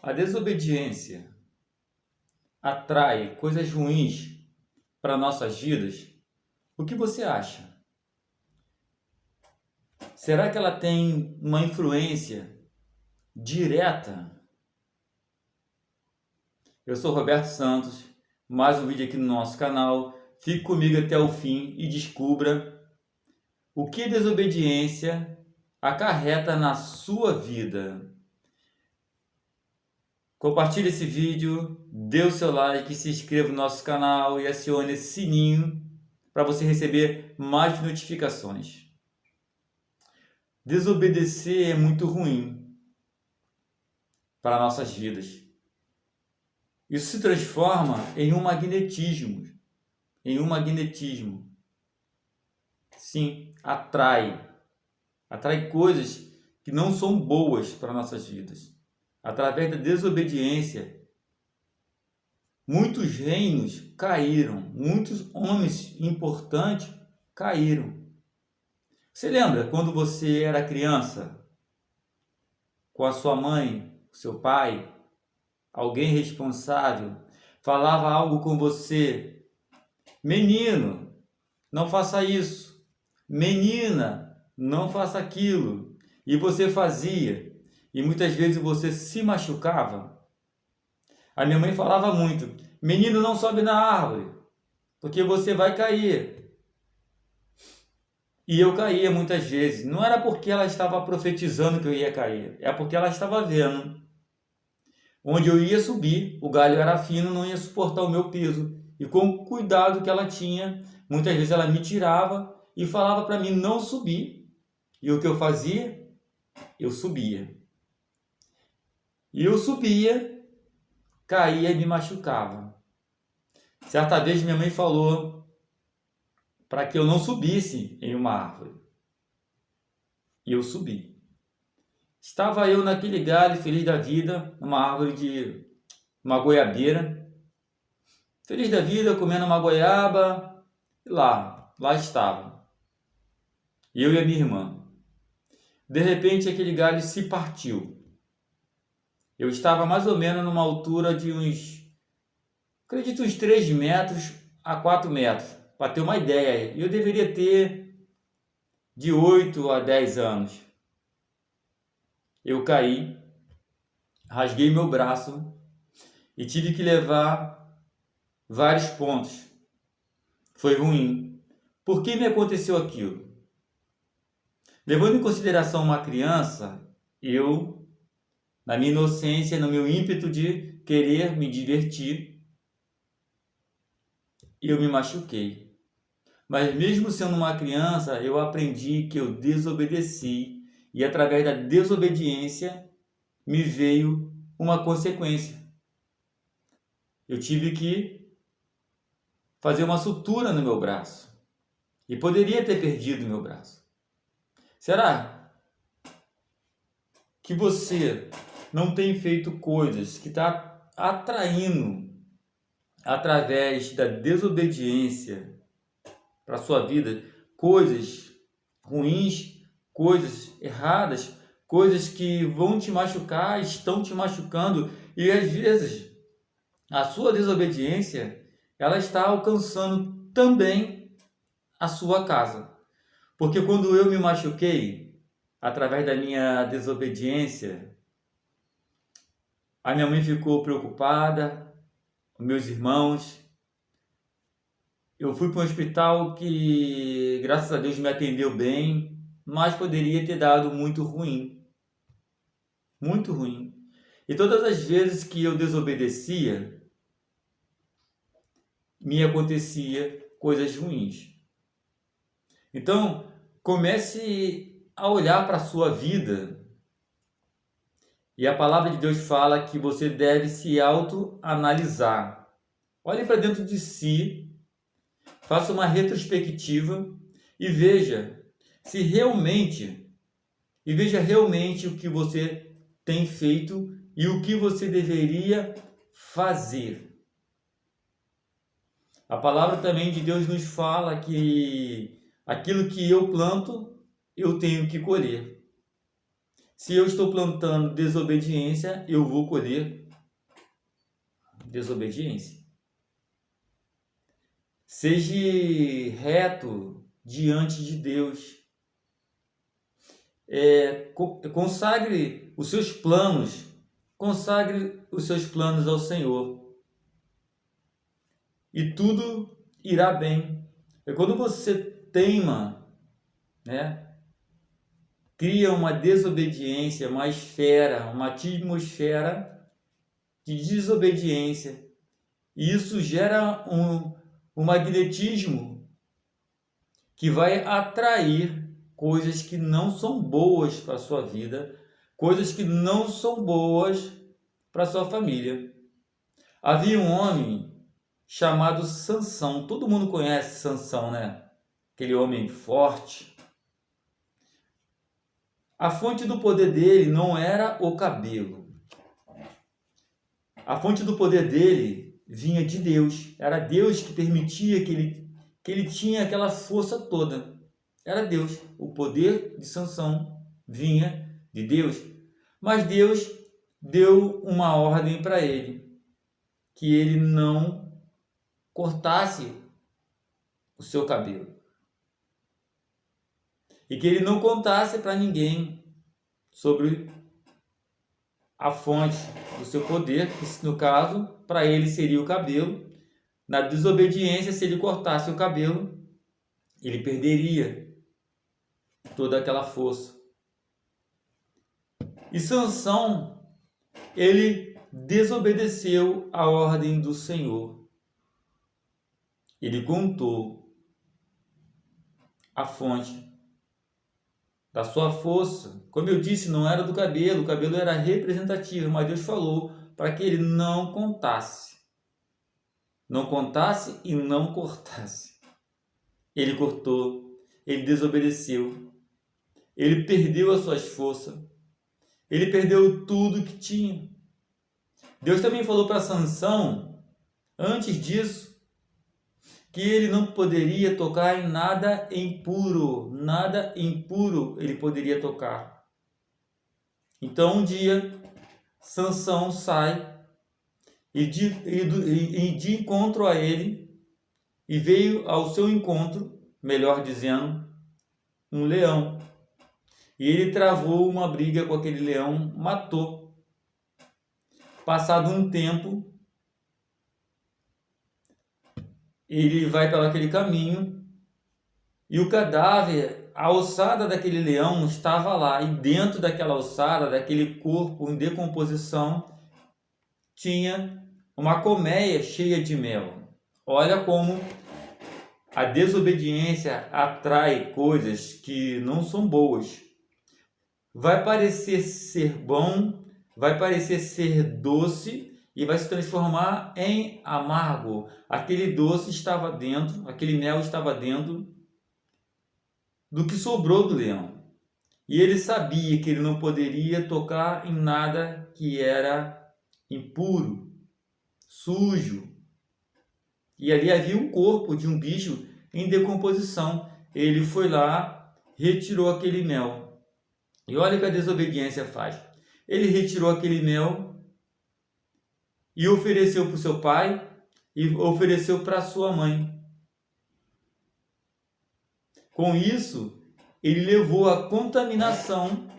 A desobediência atrai coisas ruins para nossas vidas? O que você acha? Será que ela tem uma influência direta? Eu sou Roberto Santos, mais um vídeo aqui no nosso canal. Fique comigo até o fim e descubra o que a desobediência acarreta na sua vida. Compartilhe esse vídeo, dê o seu like, se inscreva no nosso canal e acione esse sininho para você receber mais notificações. Desobedecer é muito ruim para nossas vidas. Isso se transforma em um magnetismo. Sim, atrai coisas que não são boas para nossas vidas. Através da desobediência, muitos reinos caíram, muitos homens importantes caíram. Você lembra quando você era criança, com a sua mãe, seu pai, alguém responsável, falava algo com você: menino, não faça isso, menina, não faça aquilo, e você fazia, e muitas vezes você se machucava? A minha mãe falava muito: menino, não sobe na árvore, porque você vai cair. E eu caía muitas vezes. Não era porque ela estava profetizando que eu ia cair, é porque ela estava vendo. Onde eu ia subir, o galho era fino, não ia suportar o meu peso. E com o cuidado que ela tinha, muitas vezes ela me tirava e falava para mim não subir. E o que eu fazia? Eu subia. E eu subia, caía e me machucava. Certa vez minha mãe falou para que eu não subisse em uma árvore. E eu subi. Estava eu naquele galho, feliz da vida, numa árvore de uma goiabeira. Feliz da vida, comendo uma goiaba. E lá estava. Eu e a minha irmã. De repente aquele galho se partiu. Eu estava mais ou menos numa altura de acredito uns 3 metros a 4 metros. Para ter uma ideia, eu deveria ter de 8 a 10 anos. Eu caí, rasguei meu braço e tive que levar vários pontos. Foi ruim. Por que me aconteceu aquilo? Levando em consideração uma criança, eu, na minha inocência, no meu ímpeto de querer me divertir, eu me machuquei. Mas mesmo sendo uma criança, eu aprendi que eu desobedeci e através da desobediência me veio uma consequência. Eu tive que fazer uma sutura no meu braço e poderia ter perdido meu braço. Será que você não tem feito coisas que está atraindo através da desobediência para a sua vida, coisas ruins, coisas erradas, coisas que vão te machucar, estão te machucando, e às vezes a sua desobediência, ela está alcançando também a sua casa. Porque quando eu me machuquei, através da minha desobediência, a minha mãe ficou preocupada, os meus irmãos. Eu fui para um hospital que, graças a Deus, me atendeu bem, mas poderia ter dado muito ruim. Muito ruim. E todas as vezes que eu desobedecia, me acontecia coisas ruins. Então, comece a olhar para a sua vida. E a palavra de Deus fala que você deve se autoanalisar. Olhe para dentro de si. Faça uma retrospectiva e veja realmente o que você tem feito e o que você deveria fazer. A palavra também de Deus nos fala que aquilo que eu planto, eu tenho que colher. Se eu estou plantando desobediência, eu vou colher desobediência. Seja reto diante de Deus. Consagre os seus planos. Consagre os seus planos ao Senhor. E tudo irá bem. É quando você teima, cria uma desobediência, uma esfera, uma atmosfera de desobediência. E isso gera um magnetismo que vai atrair coisas que não são boas para a sua vida, coisas que não são boas para a sua família. Havia um homem chamado Sansão. Todo mundo conhece Sansão, né? Aquele homem forte. A fonte do poder dele não era o cabelo. A fonte do poder dele vinha de Deus. Era Deus que permitia que ele tinha aquela força toda. Era Deus. O poder de Sansão vinha de Deus. Mas Deus deu uma ordem para ele, que ele não cortasse o seu cabelo. E que ele não contasse para ninguém sobre a fonte do seu poder, que no caso, para ele seria o cabelo. Na desobediência, se ele cortasse o cabelo, ele perderia toda aquela força. E Sansão, ele desobedeceu a ordem do Senhor. Ele contou a fonte da sua força. Como eu disse, não era do cabelo, o cabelo era representativo, mas Deus falou para que ele não contasse. Não contasse e não cortasse. Ele cortou, ele desobedeceu, ele perdeu as suas forças, ele perdeu tudo que tinha. Deus também falou para Sansão, antes disso, que ele não poderia tocar em nada impuro ele poderia tocar. Então um dia, Sansão sai e de encontro a ele, e veio ao seu encontro, melhor dizendo, um leão. E ele travou uma briga com aquele leão, matou. Passado um tempo, ele vai pelo aquele caminho e o cadáver, a ossada daquele leão estava lá. E dentro daquela ossada, daquele corpo em decomposição, tinha uma colmeia cheia de mel. Olha como a desobediência atrai coisas que não são boas. Vai parecer ser bom, vai parecer ser doce e vai se transformar em amargo. Aquele doce estava dentro, aquele mel estava dentro do que sobrou do leão. E ele sabia que ele não poderia tocar em nada que era impuro, sujo. E ali havia um corpo de um bicho em decomposição. Ele foi lá, retirou aquele mel. E olha o que a desobediência faz. Ele retirou aquele mel e ofereceu para o seu pai e ofereceu para a sua mãe. Com isso, ele levou a contaminação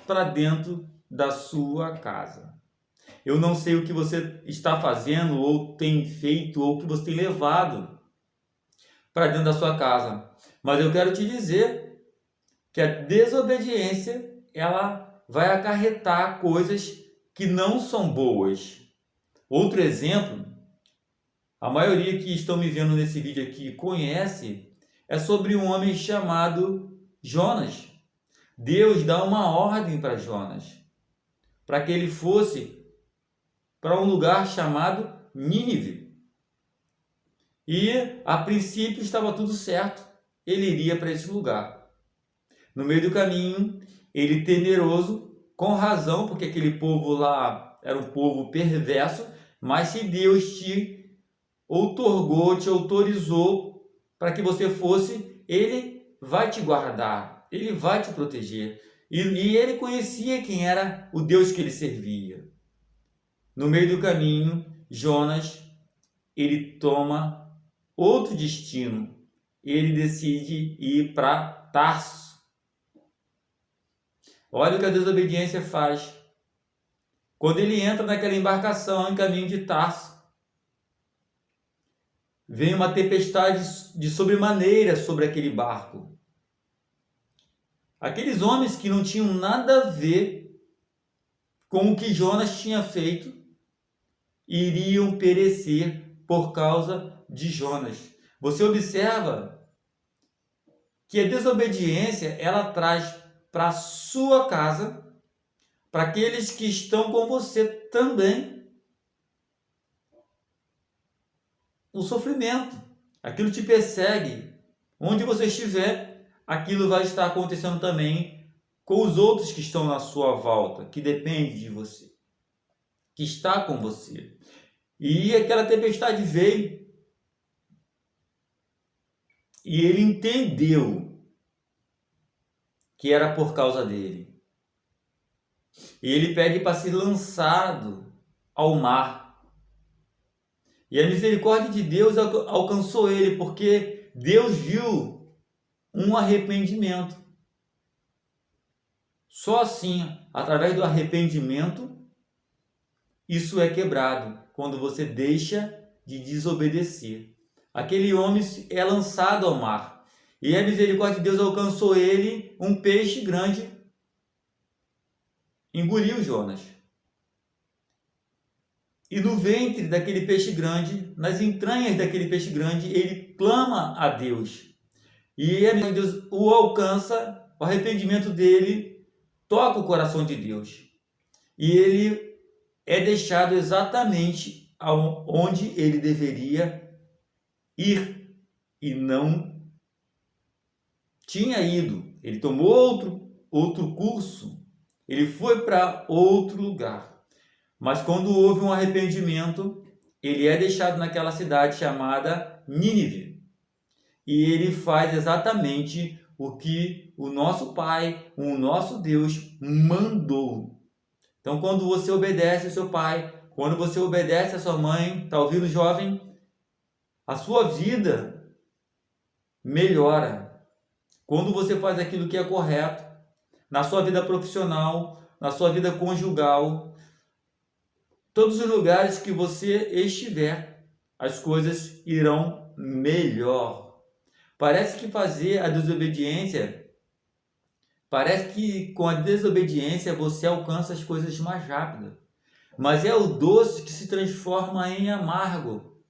para dentro da sua casa. Eu não sei o que você está fazendo, ou tem feito, ou o que você tem levado para dentro da sua casa. Mas eu quero te dizer que a desobediência, ela vai acarretar coisas que não são boas. Outro exemplo, a maioria que estão me vendo nesse vídeo aqui conhece, é sobre um homem chamado Jonas. Deus dá uma ordem para Jonas, para que ele fosse para um lugar chamado Nínive. E a princípio estava tudo certo, ele iria para esse lugar. No meio do caminho, ele temeroso, com razão, porque aquele povo lá era um povo perverso, mas se Deus te outorgou, te autorizou para que você fosse, ele vai te guardar, ele vai te proteger. E ele conhecia quem era o Deus que ele servia. No meio do caminho, Jonas, ele toma outro destino. Ele decide ir para Tarso. Olha o que a desobediência faz. Quando ele entra naquela embarcação em caminho de Tarso, vem uma tempestade de sobremaneira sobre aquele barco. Aqueles homens que não tinham nada a ver com o que Jonas tinha feito, iriam perecer por causa de Jonas. Você observa que a desobediência, ela traz para a sua casa, para aqueles que estão com você também, o sofrimento. Aquilo te persegue. Onde você estiver, aquilo vai estar acontecendo também com os outros que estão na sua volta, que dependem de você, que está com você. E aquela tempestade veio e ele entendeu que era por causa dele. E ele pede para ser lançado ao mar. E a misericórdia de Deus alcançou ele, porque Deus viu um arrependimento. Só assim, através do arrependimento, isso é quebrado, quando você deixa de desobedecer. Aquele homem é lançado ao mar. E a misericórdia de Deus alcançou ele, um peixe grande engoliu Jonas. E no ventre daquele peixe grande, nas entranhas daquele peixe grande, ele clama a Deus. E a Deus o alcança, o arrependimento dele toca o coração de Deus. E ele é deixado exatamente onde ele deveria ir e não tinha ido. Ele tomou outro curso. Ele foi para outro lugar. Mas quando houve um arrependimento, ele é deixado naquela cidade chamada Nínive. E ele faz exatamente o que o nosso Pai, o nosso Deus, mandou. Então, quando você obedece ao seu pai, quando você obedece à sua mãe, está ouvindo, jovem? A sua vida melhora. Quando você faz aquilo que é correto, na sua vida profissional, na sua vida conjugal, todos os lugares que você estiver, as coisas irão melhor. Parece que fazer a desobediência, parece que com a desobediência você alcança as coisas mais rápido. Mas é o doce que se transforma em amargo.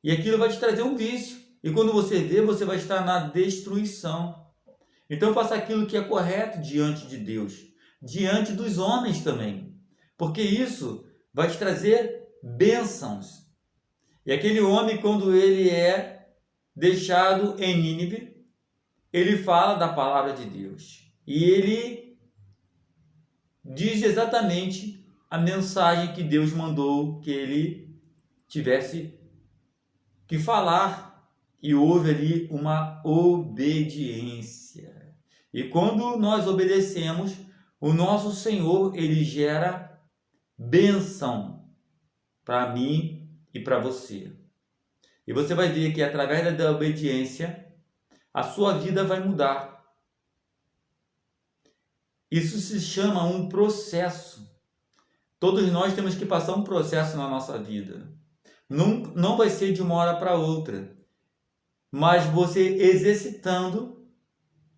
E aquilo vai te trazer um vício. E quando você vê, você vai estar na destruição. Então faça aquilo que é correto diante de Deus, diante dos homens também, porque isso vai te trazer bênçãos. E aquele homem, quando ele é deixado em Nínive, ele fala da palavra de Deus. E ele diz exatamente a mensagem que Deus mandou que ele tivesse que falar. E houve ali uma obediência. E quando nós obedecemos, o nosso Senhor, ele gera bênção para mim e para você. E você vai ver que através da obediência, a sua vida vai mudar. Isso se chama um processo. Todos nós temos que passar um processo na nossa vida. Não vai ser de uma hora para outra. Mas você exercitando,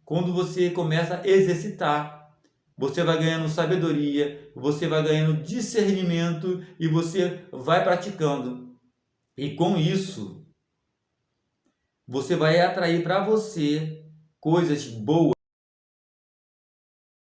quando você começa a exercitar, você vai ganhando sabedoria, você vai ganhando discernimento e você vai praticando. E com isso, você vai atrair para você coisas boas.